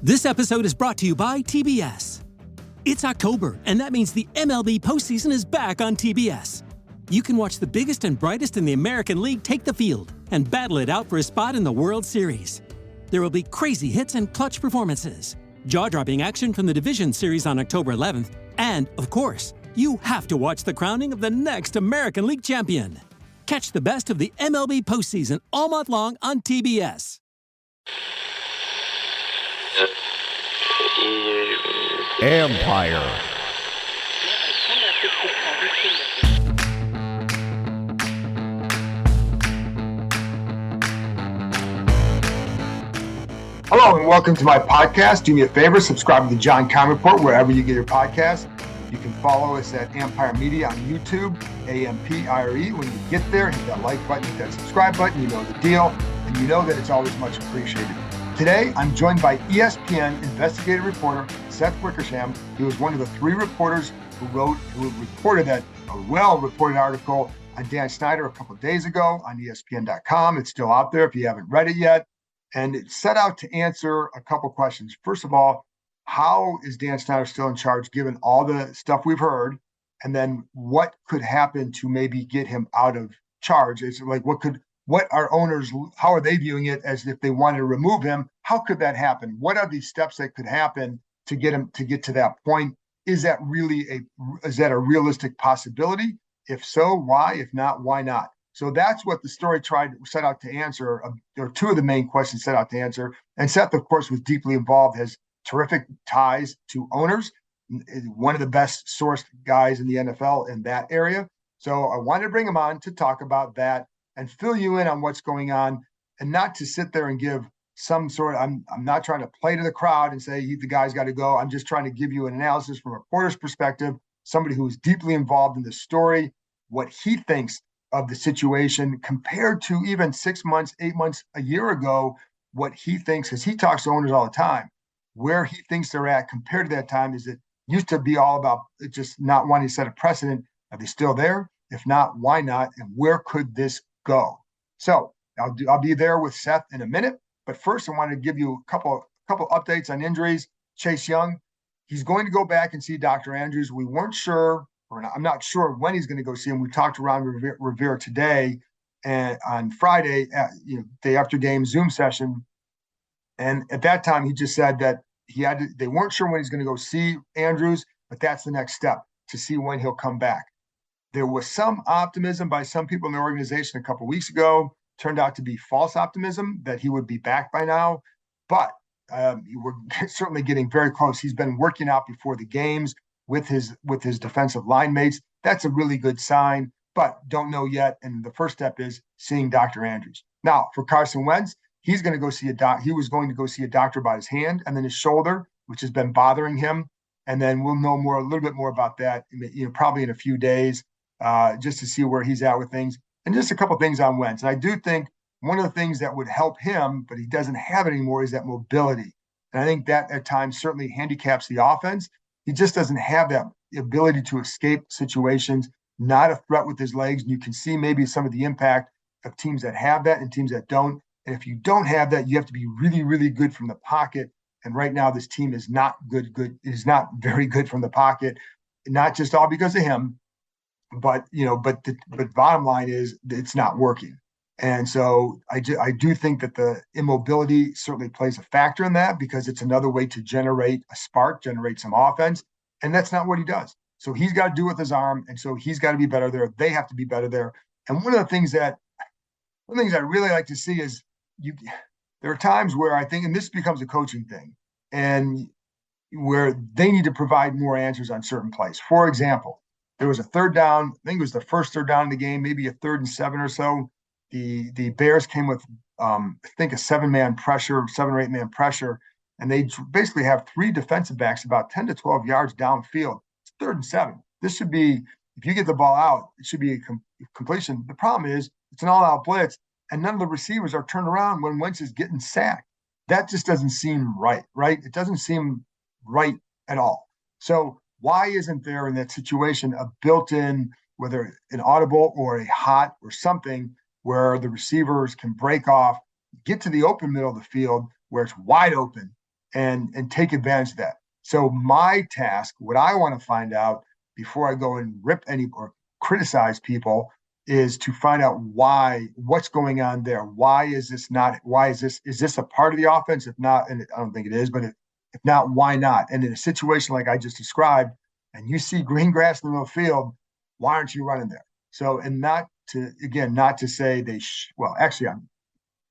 This episode is brought to you by TBS. It's October, and that means the MLB postseason is back on TBS. You can watch the biggest and brightest in the American League take the field and battle it out for a spot in the World Series. There will be crazy hits and clutch performances, jaw-dropping action from the Division Series on October 11th, and, of course, you have to watch the crowning of the next American League champion. Catch the best of the MLB postseason all month long on TBS. Empire. Hello and welcome to my podcast. Do me a favor, subscribe to the John Cronke Report wherever you get your podcast. You can follow us at Empire Media on YouTube, AMPIRE. When you get there, hit that like button, hit that subscribe button. You know the deal, and you know that it's always much appreciated. Today, I'm joined by ESPN investigative reporter Seth Wickersham. He was one of the three reporters who reported that a well-reported article on Dan Snyder a couple of days ago on ESPN.com. It's still out there if you haven't read it yet. And it set out to answer a couple questions. First of all, how is Dan Snyder still in charge given all the stuff we've heard? And then what could happen to maybe get him out of charge? It's like, what are owners, how are they viewing it as if they wanted to remove him? How could that happen? What are these steps that could happen to get him to get to that point? Is that a realistic possibility? If so, why? If not, why not? So that's what the story set out to answer. There are two of the main questions set out to answer. And Seth, of course, was deeply involved, has terrific ties to owners, one of the best sourced guys in the NFL in that area. So I wanted to bring him on to talk about that and fill you in on what's going on, and not to sit there and give some sort of, I'm not trying to play to the crowd and say the guy's got to go. I'm just trying to give you an analysis from a reporter's perspective, somebody who is deeply involved in the story, what he thinks of the situation compared to even 6 months, 8 months, a year ago, what he thinks, because he talks to owners all the time, where he thinks they're at compared to that time. Is it used to be all about just not wanting to set a precedent? Are they still there? If not, why not? And where could this go? So I'll be there with Seth in a minute. But first, I want to give you a couple updates on injuries. Chase Young, he's going to go back and see Dr. Andrews. We weren't sure, I'm not sure when he's going to go see him. We talked to Ron Rivera today and on Friday, day after game Zoom session. And at that time, he just said that they weren't sure when he's going to go see Andrews, but that's the next step to see when he'll come back. There was some optimism by some people in the organization a couple of weeks ago. Turned out to be false optimism that he would be back by now. But we're certainly getting very close. He's been working out before the games with his defensive line mates. That's a really good sign, but don't know yet. And the first step is seeing Dr. Andrews. Now, for Carson Wentz, he's going to go see he was going to go see a doctor about his hand and then his shoulder, which has been bothering him. And then we'll know a little bit more about that, probably in a few days, just to see where he's at with things. And just a couple of things on Wentz. And I do think one of the things that would help him, but he doesn't have it anymore, is that mobility. And I think that at times certainly handicaps the offense. He just doesn't have that ability to escape situations, not a threat with his legs. And you can see maybe some of the impact of teams that have that and teams that don't. And if you don't have that, you have to be really, really good from the pocket. And right now, this team is not is not very good from the pocket, not just all because of him. But bottom line is it's not working. And so I do think that the immobility certainly plays a factor in that, because it's another way to generate a spark, generate some offense. And that's not what he does. So he's got to do it with his arm. And so he's got to be better there. They have to be better there. And one of the things I really like to see is there are times where I think, and this becomes a coaching thing, and where they need to provide more answers on certain plays. For example, there was a third down. I think it was the first third down in the game, maybe a 3rd and 7 or so. The Bears came with, I think, a 7 or 8 man pressure, and they basically have 3 defensive backs about 10 to 12 yards downfield. It's 3rd and 7. This should be, if you get the ball out, it should be a completion. The problem is it's an all-out blitz, and none of the receivers are turned around when Wentz is getting sacked. That just doesn't seem right? It doesn't seem right at all. So why isn't there in that situation a built-in, whether an audible or a hot or something, where the receivers can break off, get to the open middle of the field where it's wide open, and take advantage of that. So my task, what I want to find out before I go and rip any or criticize people, is to find out what's going on there. Is this a part of the offense? If not, and I don't think it is, but if not, why not? And in a situation like I just described, and you see green grass in the middle of the field, why aren't you running there? So, and not to say I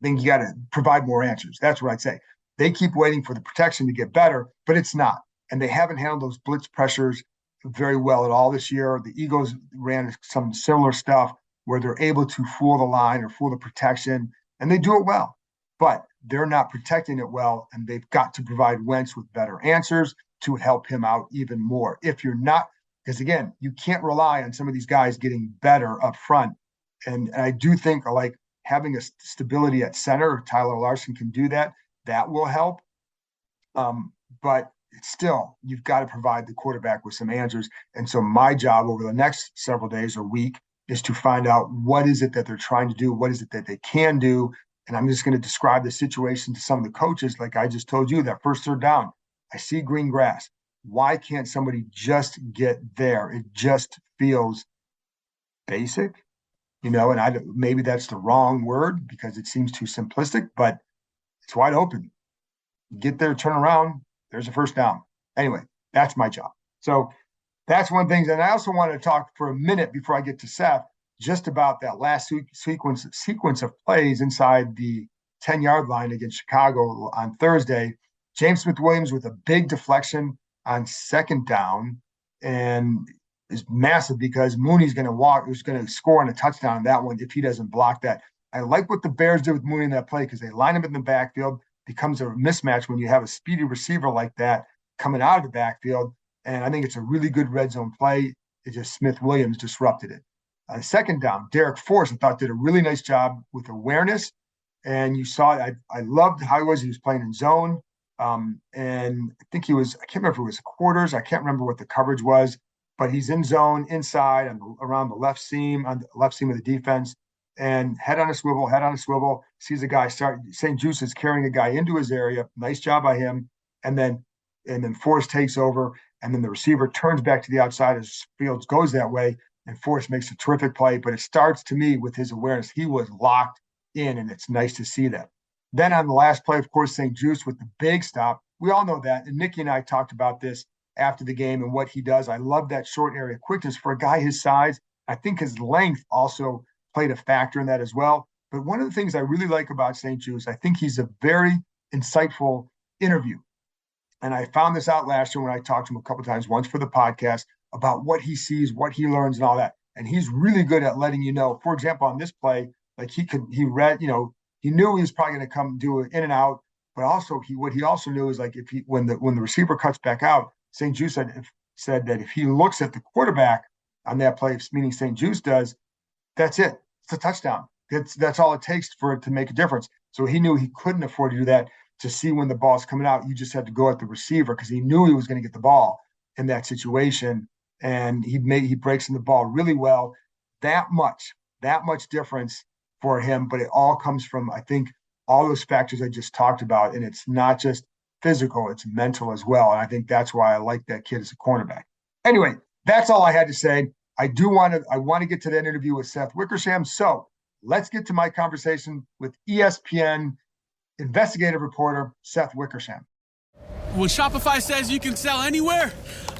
think you got to provide more answers. That's what I'd say. They keep waiting for the protection to get better, but it's not. And they haven't handled those blitz pressures very well at all this year. The Eagles ran some similar stuff where they're able to fool the line or fool the protection, and they do it well. But they're not protecting it well, and they've got to provide Wentz with better answers to help him out even more. If you're not, because again, you can't rely on some of these guys getting better up front. And I do think like having a stability at center, Tyler Larsen can do that. That will help. But it's still, you've got to provide the quarterback with some answers. And so my job over the next several days or week is to find out what is it that they're trying to do, what is it that they can do. And I'm just going to describe the situation to some of the coaches, like I just told you, that first third down. I see green grass. Why can't somebody just get there? It just feels basic, and maybe that's the wrong word because it seems too simplistic, but it's wide open. Get there, turn around, there's a first down. Anyway, that's my job. So that's one thing. And I also want to talk for a minute before I get to Seth, just about that last sequence of plays inside the 10-yard line against Chicago on Thursday. James Smith-Williams with a big deflection on second down, and is massive because Mooney's going to score on a touchdown on that one if he doesn't block that. I like what the Bears did with Mooney in that play because they line him in the backfield. Becomes a mismatch when you have a speedy receiver like that coming out of the backfield. And I think it's a really good red zone play. It just Smith-Williams disrupted it. Second down, Derek Force, I thought, did a really nice job with awareness. And you saw it. I loved how he was playing in zone. And I think I can't remember if it was quarters. I can't remember what the coverage was, but he's in zone inside around the left seam, on the left seam of the defense, and head on a swivel, sees a guy start. St. Juste is carrying a guy into his area. Nice job by him. And then Forrest takes over, and then the receiver turns back to the outside as Fields goes that way, and Forrest makes a terrific play. But it starts to me with his awareness. He was locked in, and it's nice to see that. Then on the last play, of course, St. Juste with the big stop. We all know that. And Nicky and I talked about this after the game and what he does. I love that short area quickness for a guy his size. I think his length also played a factor in that as well. But one of the things I really like about St. Juste, I think he's a very insightful interview. And I found this out last year when I talked to him a couple of times, once for the podcast, about what he sees, what he learns, and all that. And he's really good at letting you know. For example, on this play, like he read, he knew he was probably going to come do an in and out, but also what he also knew is like when the receiver cuts back out, St. Juste said that if he looks at the quarterback on that play, meaning St. Juste does, that's it. It's a touchdown. That's all it takes for it to make a difference. So he knew he couldn't afford to do that. To see when the ball's coming out, you just had to go at the receiver because he knew he was going to get the ball in that situation, and he breaks in the ball really well. That much difference for him, but it all comes from, I think, all those factors I just talked about, and it's not just physical, it's mental as well. And I think that's why I like that kid as a cornerback. Anyway, that's all I had to say. I want to get to that interview with Seth Wickersham. So let's get to my conversation with ESPN investigative reporter Seth Wickersham. When Shopify says you can sell anywhere,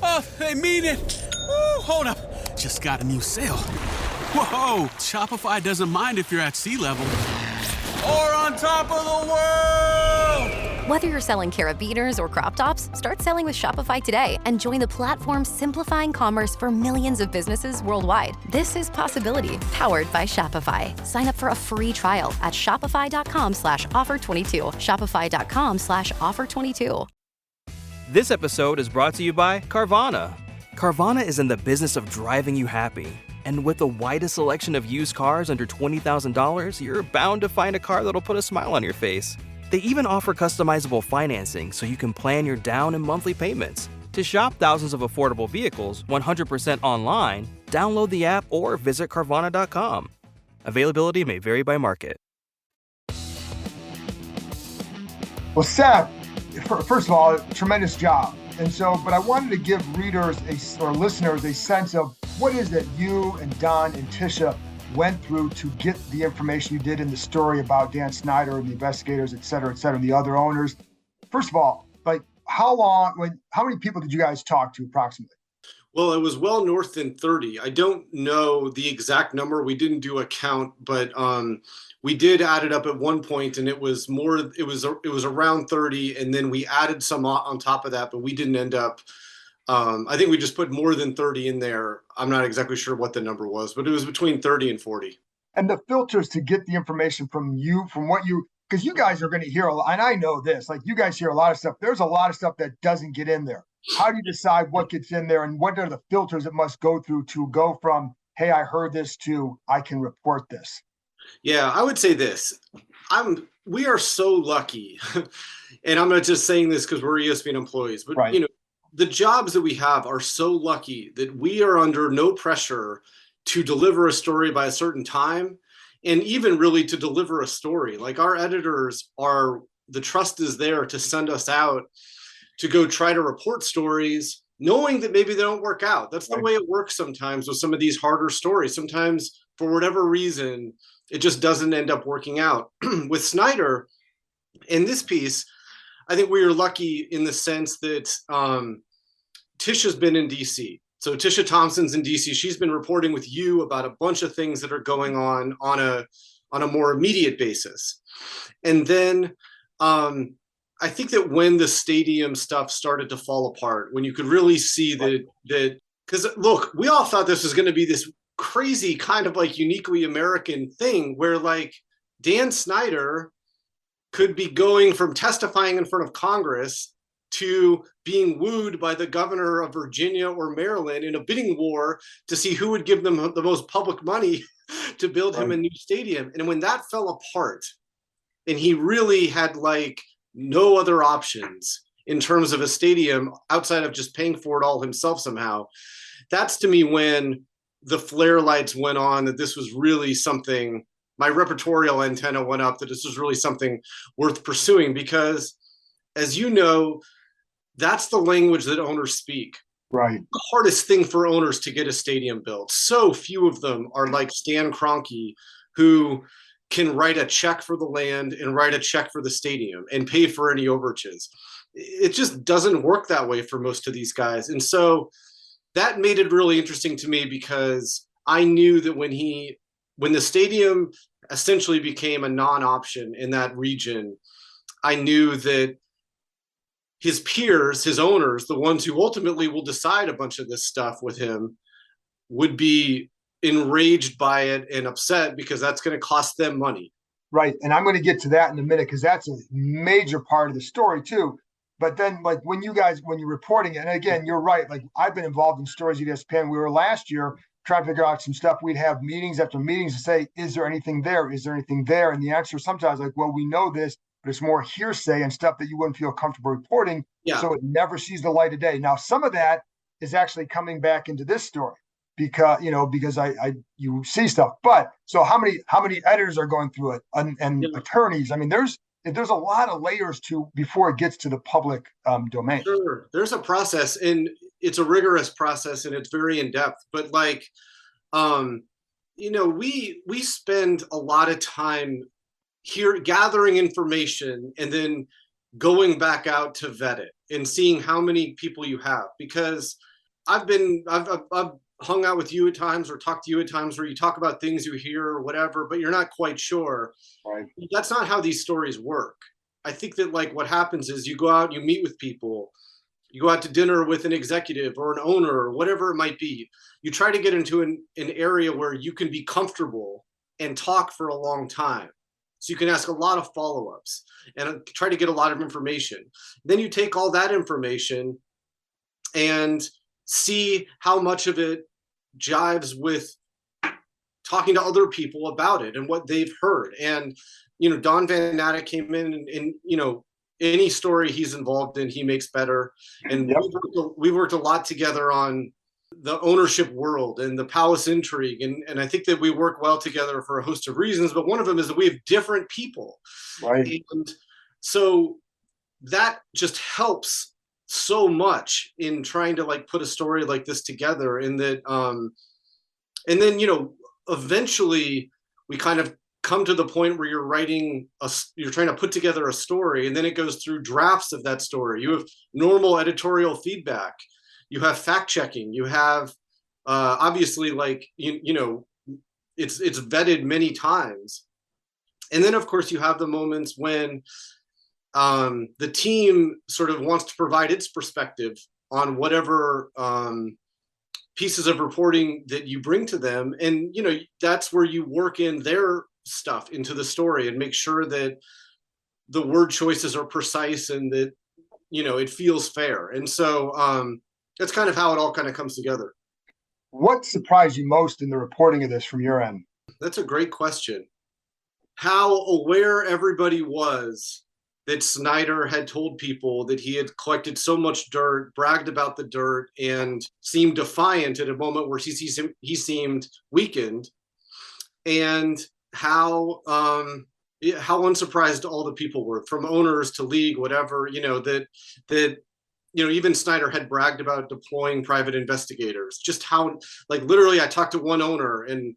oh, they mean it. Woo, hold up. Just got a new sale. Whoa, Shopify doesn't mind if you're at sea level or on top of the world. Whether you're selling carabiners or crop tops, start selling with Shopify today and join the platform simplifying commerce for millions of businesses worldwide. This is Possibility, powered by Shopify. Sign up for a free trial at shopify.com/offer22. Shopify.com/offer22. This episode is brought to you by Carvana. Carvana is in the business of driving you happy. And with the widest selection of used cars under $20,000, you're bound to find a car that'll put a smile on your face. They even offer customizable financing so you can plan your down and monthly payments. To shop thousands of affordable vehicles 100% online, download the app or visit Carvana.com. Availability may vary by market. Well, Seth, first of all, tremendous job. And so, but I wanted to give readers or listeners a sense of what is that you and Don and Tisha went through to get the information you did in the story about Dan Snyder and the investigators, et cetera, and the other owners. First of all, like how many people did you guys talk to approximately? Well, it was well north than 30. I don't know the exact number. We didn't do a count, but we did add it up at one point, and it was more. It was around 30, and then we added some on top of that, but we didn't end up. I think we just put more than 30 in there. I'm not exactly sure what the number was, but it was between 30 and 40. And the filters to get the information from what you, because you guys are going to hear a lot, and I know this, like you guys hear a lot of stuff. There's a lot of stuff that doesn't get in there. How do you decide what gets in there, and what are the filters it must go through to go from, hey, I heard this, to I can report this? Yeah, I would say this. We are so lucky, and I'm not just saying this because we're ESPN employees, but right. The jobs that we have are so lucky that we are under no pressure to deliver a story by a certain time, and even really to deliver a story. Like our editors the trust is there to send us out to go try to report stories, knowing that maybe they don't work out. That's the way it works sometimes with some of these harder stories. Sometimes, for whatever reason, it just doesn't end up working out. With Snyder, in this piece, I think we are lucky in the sense that Tisha's been in DC. So Tisha Thompson's in DC. She's been reporting with you about a bunch of things that are going on a more immediate basis. And then I think that when the stadium stuff started to fall apart, when you could really see that, because look, we all thought this was going to be this crazy kind of like uniquely American thing where like Dan Snyder could be going from testifying in front of Congress to being wooed by the governor of Virginia or Maryland in a bidding war to see who would give them the most public money to build him a new stadium. And when that fell apart and he really had like no other options in terms of a stadium outside of just paying for it all himself somehow, that's to me when the flare lights went on, that this was really something, my repertorial antenna went up, that this was really something worth pursuing, because as you know, that's the language that owners speak. Right. The hardest thing for owners to get a stadium built. So few of them are like Stan Cronke, who can write a check for the land and write a check for the stadium and pay for any overages. It just doesn't work that way for most of these guys. And so that made it really interesting to me, because I knew that when the stadium essentially became a non-option in that region, I knew that his peers, his owners, the ones who ultimately will decide a bunch of this stuff with him, would be enraged by it and upset, because that's going to cost them money. Right. And I'm going to get to that in a minute, because that's a major part of the story too. But then like when you're reporting it, and again, you're right. Like I've been involved in stories at ESPN. We were last year trying to figure out some stuff. We'd have meetings after meetings to say, is there anything there? Is there anything there? And the answer sometimes like, well, we know this, but it's more hearsay and stuff that you wouldn't feel comfortable reporting. Yeah. So it never sees the light of day. Now, some of that is actually coming back into this story, because you see stuff. But so how many editors are going through it, and attorneys? I mean, there's a lot of layers before it gets to the public domain. Sure, there's a process, and it's a rigorous process, and it's very in depth. But like, we spend a lot of time here gathering information and then going back out to vet it and seeing how many people you have, because I've hung out with you at times or talked to you at times where you talk about things you hear or whatever, but you're not quite sure. Right. That's not how these stories work. I think that like what happens is you go out, you meet with people, you go out to dinner with an executive or an owner or whatever it might be. You try to get into an area where you can be comfortable and talk for a long time. So you can ask a lot of follow-ups and try to get a lot of information. Then you take all that information and see how much of it jives with talking to other people about it and what they've heard. And, Don Van Natta came in and any story he's involved in, he makes better. And we worked a lot together on the ownership world and the palace intrigue. And I think that we work well together for a host of reasons, but one of them is that we have different people. Right. And so that just helps so much in trying to like put a story like this together. And that, and then, eventually we kind of come to the point where you're trying to put together a story, and then it goes through drafts of that story. You have normal editorial feedback, you have fact checking, you have obviously like it's vetted many times, and then of course you have the moments when the team sort of wants to provide its perspective on whatever pieces of reporting that you bring to them, and that's where you work in their stuff into the story and make sure that the word choices are precise and that it feels fair. And so that's kind of how it all kind of comes together. What surprised you most in the reporting of this from your end? That's a great question. How aware everybody was that Snyder had told people that he had collected so much dirt, bragged about the dirt, and seemed defiant at a moment where he seemed weakened, and how unsurprised all the people were, from owners to league, whatever, that even Snyder had bragged about deploying private investigators. Just how, like, literally, I talked to one owner and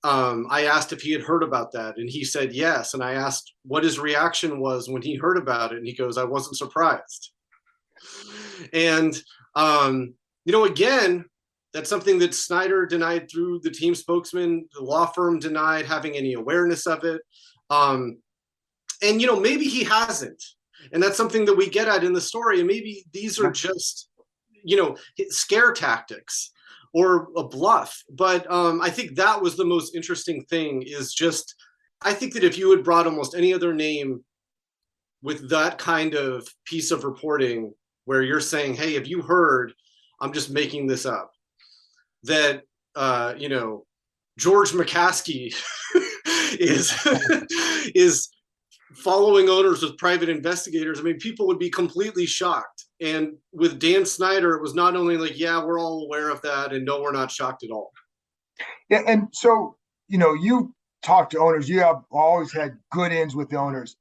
I asked if he had heard about that, and he said yes. And I asked what his reaction was when he heard about it, and he goes, "I wasn't surprised." And again, that's something that Snyder denied through the team spokesman. The law firm denied having any awareness of it. And maybe he hasn't, and that's something that we get at in the story. And maybe these are just scare tactics or a bluff. But I think that was the most interesting thing, is just, I think that if you had brought almost any other name with that kind of piece of reporting where you're saying, hey, have you heard, I'm just making this up, that, George McCaskey is following owners with private investigators, I mean, people would be completely shocked. And with Dan Snyder, it was not only like, yeah, we're all aware of that, and no, we're not shocked at all. Yeah, and so, you talk to owners, you have always had good ends with the owners.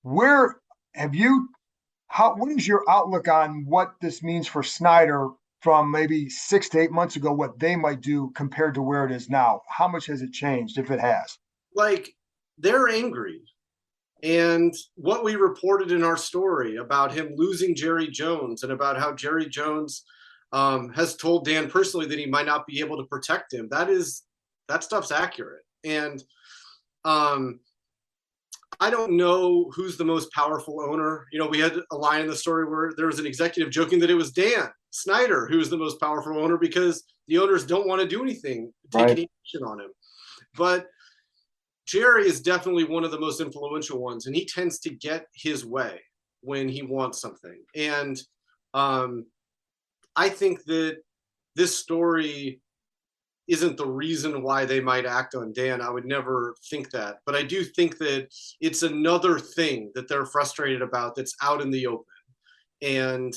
What is your outlook on what this means for Snyder from maybe 6 to 8 months ago, what they might do compared to where it is now? How much has it changed, if it has? Like, they're angry. And what we reported in our story about him losing Jerry Jones, and about how Jerry Jones has told Dan personally that he might not be able to protect him, that stuff's accurate. And I don't know who's the most powerful owner. We had a line in the story where there was an executive joking that it was Dan Snyder who's the most powerful owner, because the owners don't want to do anything, take any action on him. But Jerry is definitely one of the most influential ones, and he tends to get his way when he wants something. And I think that this story isn't the reason why they might act on Dan. I would never think that. But I do think that it's another thing that they're frustrated about that's out in the open. And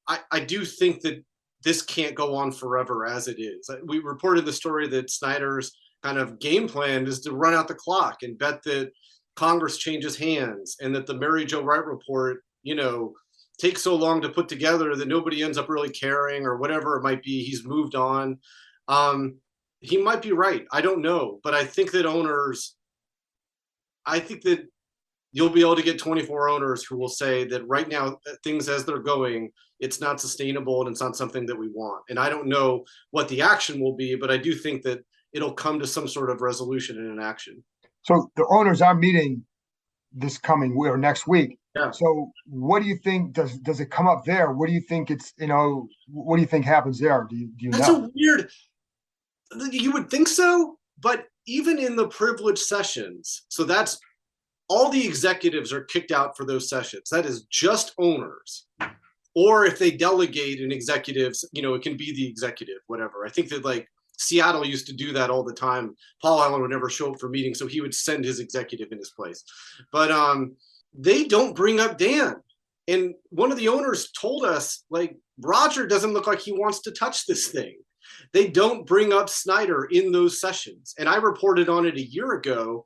I do think that this can't go on forever as it is. We reported the story that Snyder's kind of game plan is to run out the clock and bet that Congress changes hands, and that the Mary Jo Wright report, takes so long to put together that nobody ends up really caring, or whatever it might be. He's moved on. He might be right. I don't know. But I think that you'll be able to get 24 owners who will say that right now, things as they're going, it's not sustainable and it's not something that we want. And I don't know what the action will be, but I do think that it'll come to some sort of resolution and an action. So the owners are meeting this coming week or next week. Yeah. So what do you think? Does it come up there? What do you think what do you think happens there? Do you That's know? a weird, you would think so, but even in the privileged sessions, so that's all the executives are kicked out for those sessions. That is just owners. Or if they delegate an executives, it can be the executive, whatever. I think that like Seattle used to do that all the time. Paul Allen would never show up for meetings, so he would send his executive in his place. But they don't bring up Dan. And one of the owners told us, like, Roger doesn't look like he wants to touch this thing. They don't bring up Snyder in those sessions. And I reported on it a year ago,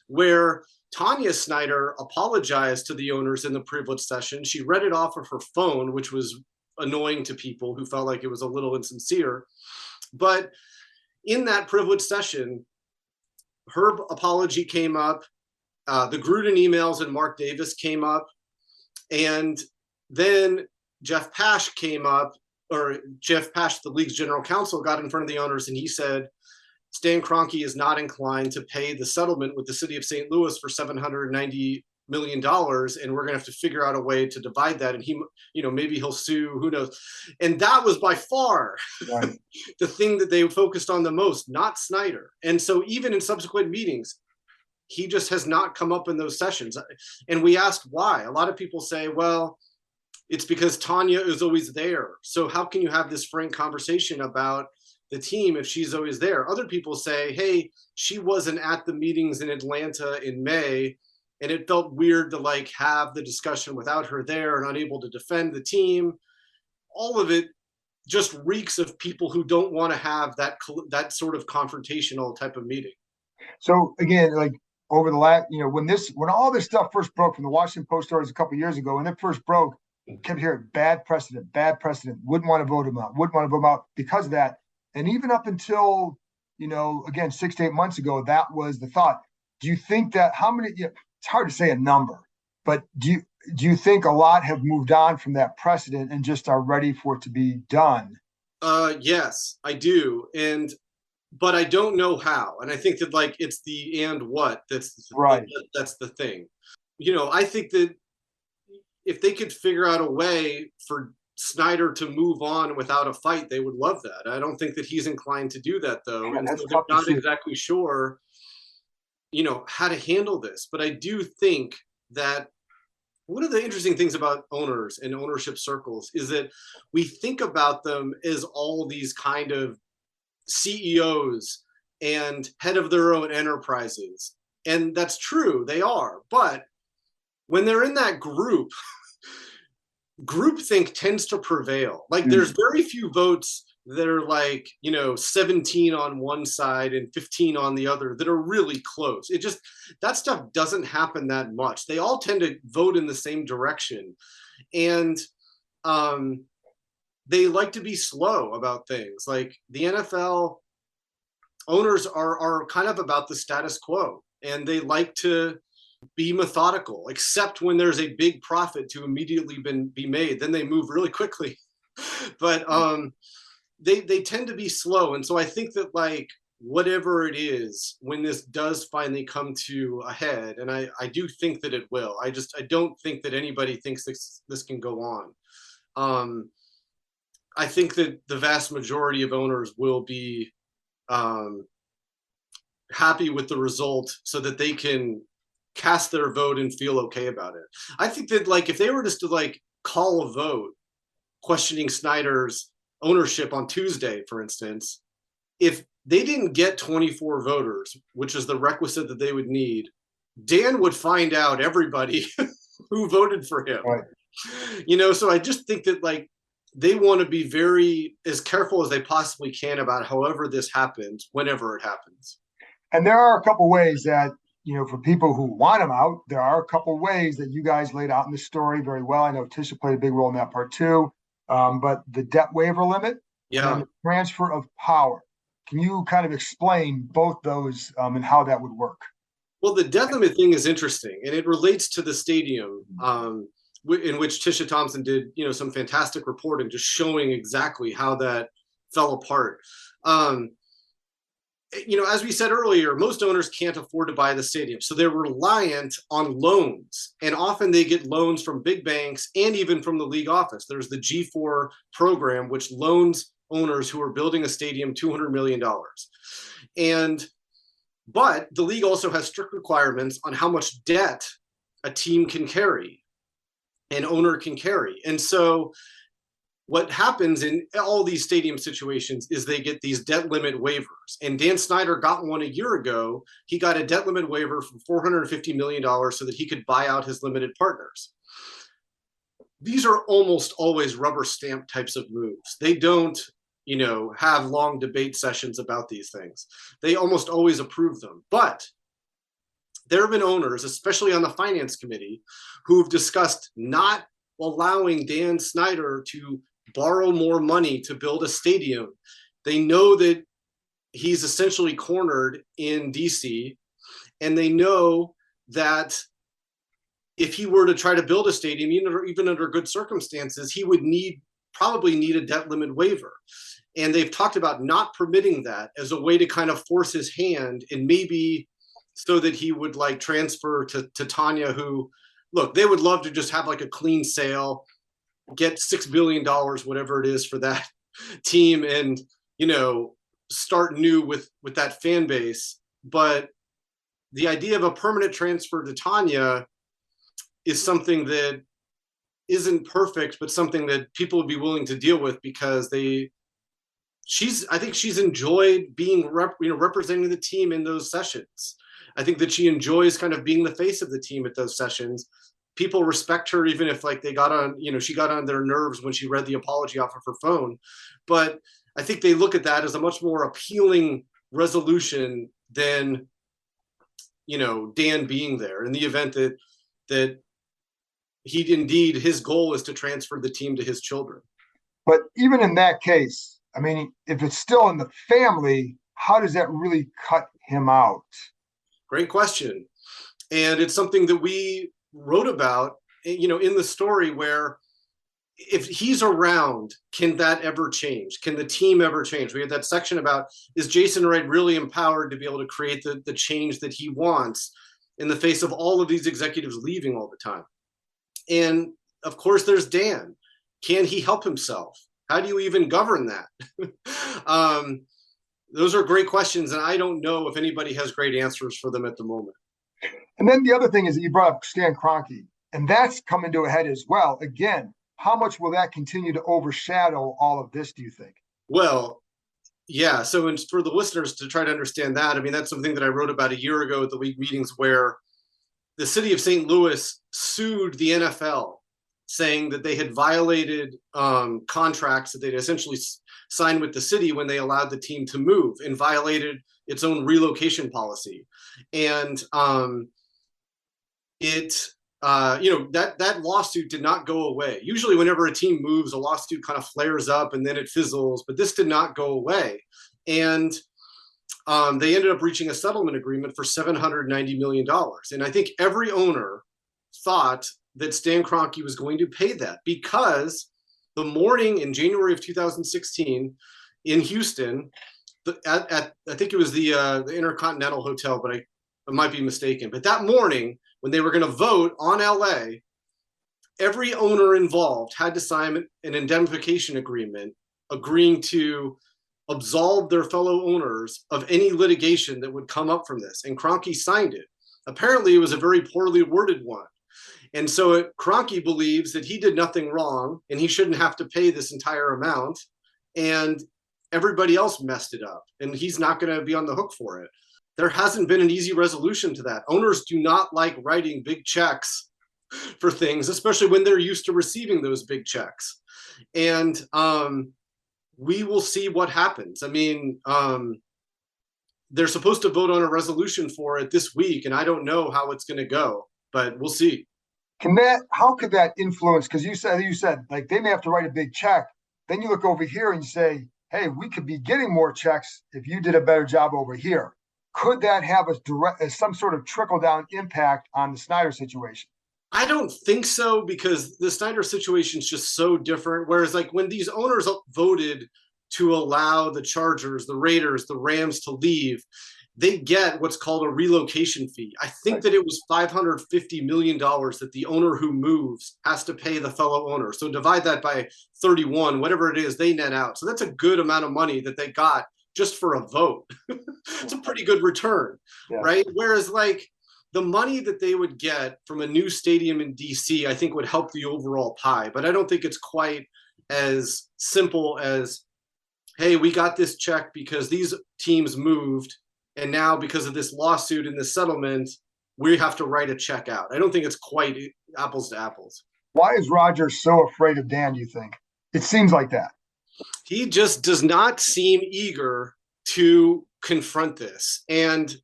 where Tanya Snyder apologized to the owners in the privilege session. She read it off of her phone, which was annoying to people who felt like it was a little insincere. But in that privilege session, her apology came up. The Gruden emails and Mark Davis came up. And then Jeff Pash came up, or Jeff Pash, the league's general counsel, got in front of the owners and he said, Stan Cronke is not inclined to pay the settlement with the city of St. Louis for $790 million, and we're going to have to figure out a way to divide that. And he, maybe he'll sue, who knows. And that was by far Right. the thing that they focused on the most, not Snyder. And so even in subsequent meetings, he just has not come up in those sessions. And we asked why. A lot of people say, well, it's because Tanya is always there. So how can you have this frank conversation about the team if she's always there? Other people say, hey, she wasn't at the meetings in Atlanta in May, and it felt weird to have the discussion without her there and unable to defend the team. All of it just reeks of people who don't want to have that sort of confrontational type of meeting. So again, over the last, when all this stuff first broke from the Washington Post stories a couple of years ago, when it first broke, kept hearing bad precedent, wouldn't want to vote him out because of that. And even up until, again, 6 to 8 months ago, that was the thought. Do you think that it's hard to say a number, but do you think a lot have moved on from that precedent and just are ready for it to be done? Yes, I do. But I don't know how. And I think that it's the and what that's right. That's the thing. I think that if they could figure out a way for Snyder to move on without a fight, they would love that. I don't think that he's inclined to do that, though. Yeah, and so they're not exactly sure, how to handle this. But I do think that one of the interesting things about owners and ownership circles is that we think about them as all these kind of CEOs and head of their own enterprises. And that's true, they are. But when they're in that groupthink tends to prevail. There's very few votes that are 17 on one side and 15 on the other that are really close. That stuff doesn't happen that much. They all tend to vote in the same direction. And they like to be slow about things. The NFL owners are kind of about the status quo, and they like to be methodical, except when there's a big profit to immediately be made. Then they move really quickly. But they tend to be slow. And so I think that whatever it is, when this does finally come to a head, and I do think that it will, I don't think that anybody thinks this can go on. I think that the vast majority of owners will be happy with the result so that they can cast their vote and feel okay about it. I think that if they were just to call a vote questioning Snyder's ownership on Tuesday, for instance, if they didn't get 24 voters, which is the requisite that they would need, Dan would find out everybody who voted for him. Right. So I just think that they want to be very as careful as they possibly can about however this happens, whenever it happens. And there are a couple ways that, for people who want them out, there are a couple ways that you guys laid out in the story very well. I know Tisha played a big role in that part too. But the debt waiver limit and the transfer of power. Can you kind of explain both those and how that would work? Well, the debt limit thing is interesting, and it relates to the stadium. In which Tisha Thompson did, some fantastic reporting, just showing exactly how that fell apart. As we said earlier, most owners can't afford to buy the stadium, so they're reliant on loans, and often they get loans from big banks and even from the league office. There's the G4 program, which loans owners who are building a stadium $200 million. But the league also has strict requirements on how much debt a team can carry. An owner can carry. And so what happens in all these stadium situations is they get these debt limit waivers. And Dan Snyder got one a year ago. He got a debt limit waiver for $450 million so that he could buy out his limited partners. These are almost always rubber stamp types of moves. They don't, have long debate sessions about these things. They almost always approve them. But there have been owners, especially on the finance committee, who've discussed not allowing Dan Snyder to borrow more money to build a stadium. They know that he's essentially cornered in DC, and they know that if he were to try to build a stadium, even under good circumstances, he would probably need a debt limit waiver. And they've talked about not permitting that as a way to kind of force his hand, and maybe so that he would like transfer to Tanya, who, look, they would love to just have like a clean sale, get $6 billion, whatever it is for that team, and, you know, start new with that fan base. But the idea of a permanent transfer to Tanya is something that isn't perfect, but something that people would be willing to deal with, because I think she's enjoyed being representing the team in those sessions. I think that she enjoys kind of being the face of the team at those sessions. People respect her, even if like she got on their nerves when she read the apology off of her phone. But I think they look at that as a much more appealing resolution than, you know, Dan being there in the event that his goal is to transfer the team to his children. But even in that case, I mean, if it's still in the family, how does that really cut him out? Great question. And it's something that we wrote about, you know, in the story, where if he's around, can that ever change? Can the team ever change? We had that section about, is Jason Wright really empowered to be able to create the change that he wants in the face of all of these executives leaving all the time? And of course, there's Dan. Can he help himself? How do you even govern that? Those are great questions, and I don't know if anybody has great answers for them at the moment. And then the other thing is that you brought up Stan Cronke, and that's coming to a head as well. Again, how much will that continue to overshadow all of this, do you think? Well, yeah. So for the listeners to try to understand that, I mean, that's something that I wrote about a year ago at the league meetings, where the city of St. Louis sued the NFL, saying that they had violated contracts that they'd essentially signed with the city when they allowed the team to move, and violated its own relocation policy. And that lawsuit did not go away. Usually whenever a team moves, a lawsuit kind of flares up and then it fizzles, but this did not go away. And they ended up reaching a settlement agreement for $790 million. And I think every owner thought that Stan Cronke was going to pay that, because the morning in January of 2016 in Houston, I think it was the Intercontinental Hotel, but I might be mistaken. But that morning, when they were going to vote on LA, every owner involved had to sign an indemnification agreement agreeing to absolve their fellow owners of any litigation that would come up from this. And Cronke signed it. Apparently, it was a very poorly worded one. And so Cronke believes that he did nothing wrong and he shouldn't have to pay this entire amount. And everybody else messed it up, and he's not going to be on the hook for it. There hasn't been an easy resolution to that. Owners do not like writing big checks for things, especially when they're used to receiving those big checks. And we will see what happens. I mean, they're supposed to vote on a resolution for it this week, and I don't know how it's going to go, but we'll see. How could that influence? Because you said like they may have to write a big check. Then you look over here and you say, hey, we could be getting more checks if you did a better job over here. Could that have some sort of trickle-down impact on the Snyder situation? I don't think so, because the Snyder situation is just so different. Whereas like when these owners voted to allow the Chargers, the Raiders, the Rams to leave, they get what's called a relocation fee. I think that it was $550 million that the owner who moves has to pay the fellow owner. So divide that by 31, whatever it is, they net out. So that's a good amount of money that they got just for a vote. It's a pretty good return, right? Whereas like the money that they would get from a new stadium in DC, I think would help the overall pie. But I don't think it's quite as simple as, hey, we got this check because these teams moved, and now because of this lawsuit and this settlement, we have to write a check out. I don't think it's quite apples to apples. Why is Rodgers so afraid of Dan, do you think? It seems like that. He just does not seem eager to confront this. And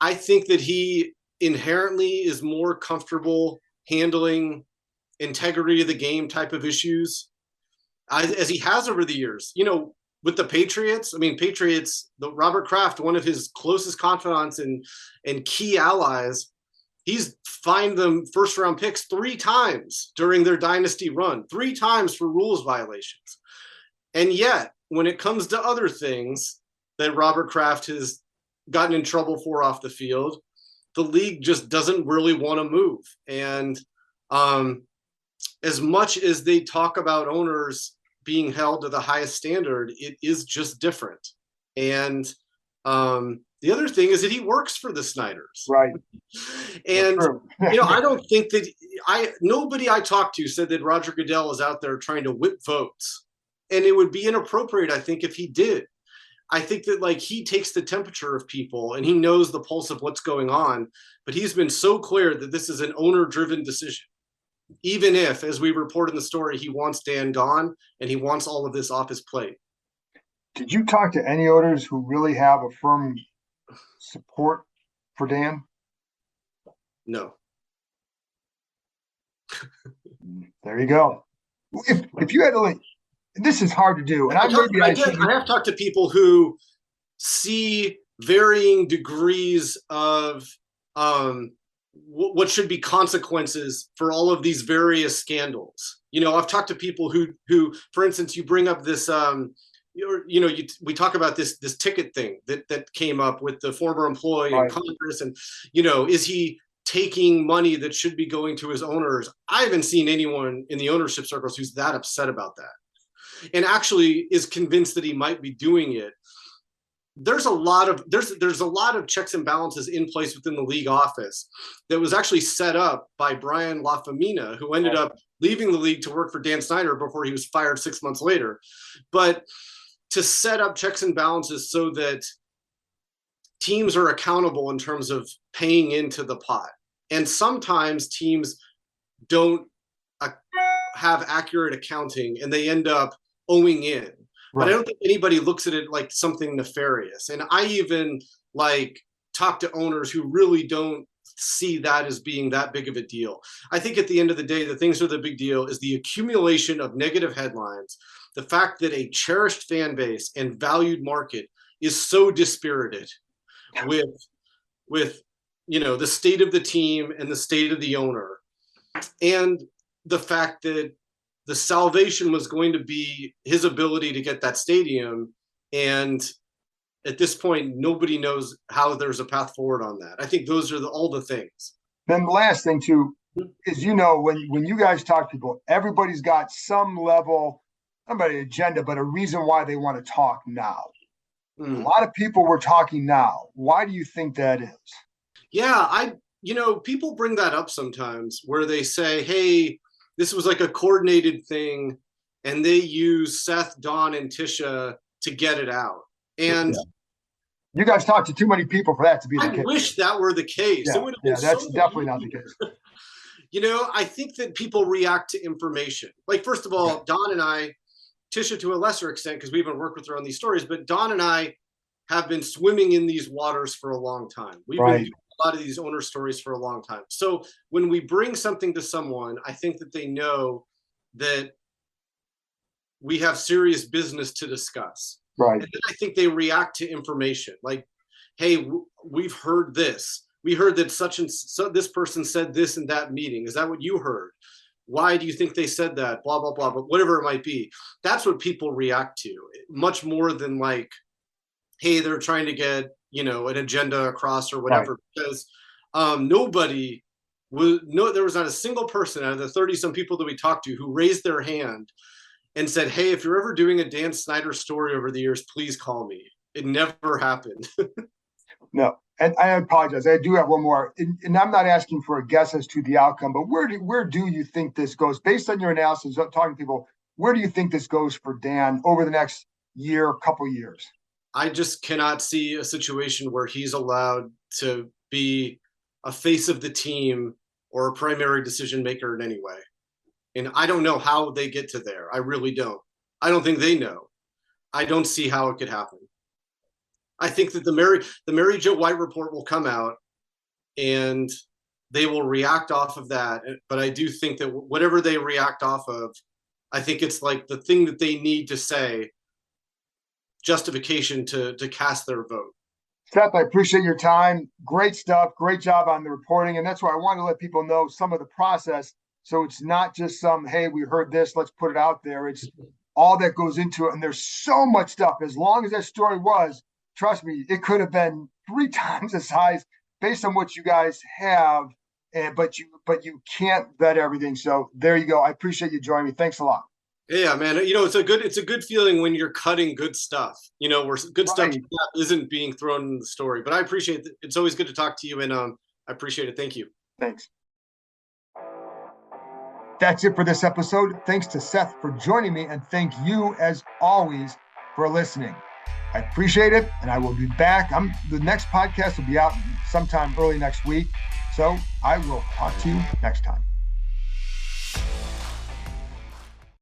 I think that he inherently is more comfortable handling integrity of the game type of issues as he has over the years. With the Patriots, the Robert Kraft, one of his closest confidants and key allies, he's fined them first round picks 3 times during their dynasty run, 3 times for rules violations. And yet, when it comes to other things that Robert Kraft has gotten in trouble for off the field, the league just doesn't really want to move. And as much as they talk about owners being held to the highest standard, it is just different. And the other thing is that he works for the Snyders. Right. And, I don't think that nobody I talked to said that Roger Goodell is out there trying to whip votes. And it would be inappropriate, I think, if he did. I think that he takes the temperature of people and he knows the pulse of what's going on, but he's been so clear that this is an owner-driven decision. Even if, as we report in the story, he wants Dan gone and he wants all of this off his plate. Did you talk to any owners who really have a firm support for Dan? No. There you go. If you had to, this is hard to do. And I have talked to people who see varying degrees of what should be consequences for all of these various scandals. I've talked to people who, for instance, you bring up this, we talk about this ticket thing that came up with the former employee in Congress, and is he taking money that should be going to his owners? I haven't seen anyone in the ownership circles who's that upset about that, and actually is convinced that he might be doing it. There's a lot of checks and balances in place within the league office that was actually set up by Brian LaFemina, who ended up leaving the league to work for Dan Snyder before he was fired 6 months later. But to set up checks and balances so that teams are accountable in terms of paying into the pot. And sometimes teams don't have accurate accounting and they end up owing in. But I don't think anybody looks at it like something nefarious. And I even talk to owners who really don't see that as being that big of a deal. I think at the end of the day, the things that are the big deal is the accumulation of negative headlines, the fact that a cherished fan base and valued market is so dispirited with the state of the team and the state of the owner, and the fact that the salvation was going to be his ability to get that stadium. And at this point, nobody knows how there's a path forward on that. I think those are all the things. Then the last thing too is, when you guys talk to people, everybody's got some level, not about an agenda, but a reason why they want to talk now. A lot of people were talking now. Why do you think that is? Yeah, people bring that up sometimes where they say, hey, this was like a coordinated thing, and they use Seth, Don, and Tisha to get it out. And you guys talk to too many people for that to be the case. I wish that were the case. Yeah, that's definitely not the case. I think that people react to information. First of all, Don and I, Tisha to a lesser extent, because we haven't worked with her on these stories, but Don and I have been swimming in these waters for a long time. We've been doing a lot of these owner stories for a long time. So when we bring something to someone, I think that they know that we have serious business to discuss. Right. And then I think they react to information hey, we've heard this. We heard that such and so this person said this in that meeting. Is that what you heard? Why do you think they said that? Blah, blah, blah, but whatever it might be. That's what people react to, much more than hey, they're trying to get, an agenda across or whatever, because there was not a single person out of the 30-some people that we talked to who raised their hand and said, hey, if you're ever doing a Dan Snyder story over the years, please call me. It never happened. No. And I apologize. I do have one more, and I'm not asking for a guess as to the outcome, but where do you think this goes? Based on your analysis, talking to people, where do you think this goes for Dan over the next year, couple years? I just cannot see a situation where he's allowed to be a face of the team or a primary decision maker in any way. And I don't know how they get to there. I really don't. I don't think they know. I don't see how it could happen. I think that the Mary Jo White report will come out, and they will react off of that. But I do think that whatever they react off of, I think it's like the thing that they need to say, justification to cast their vote. Seth, I appreciate your time. Great stuff. Great job on the reporting. And that's why I want to let people know some of the process. So it's not just some, hey, we heard this, let's put it out there. It's all that goes into it. And there's so much stuff. As long as that story was, trust me, it could have been 3 times the size based on what you guys have. But you can't vet everything. So there you go. I appreciate you joining me. Thanks a lot. Yeah, man. It's a good feeling when you're cutting good stuff, where good stuff isn't being thrown in the story. But I appreciate it. It's always good to talk to you, and I appreciate it. Thank you. Thanks. That's it for this episode. Thanks to Seth for joining me, and thank you, as always, for listening. I appreciate it, and I will be back. The next podcast will be out sometime early next week. So I will talk to you next time.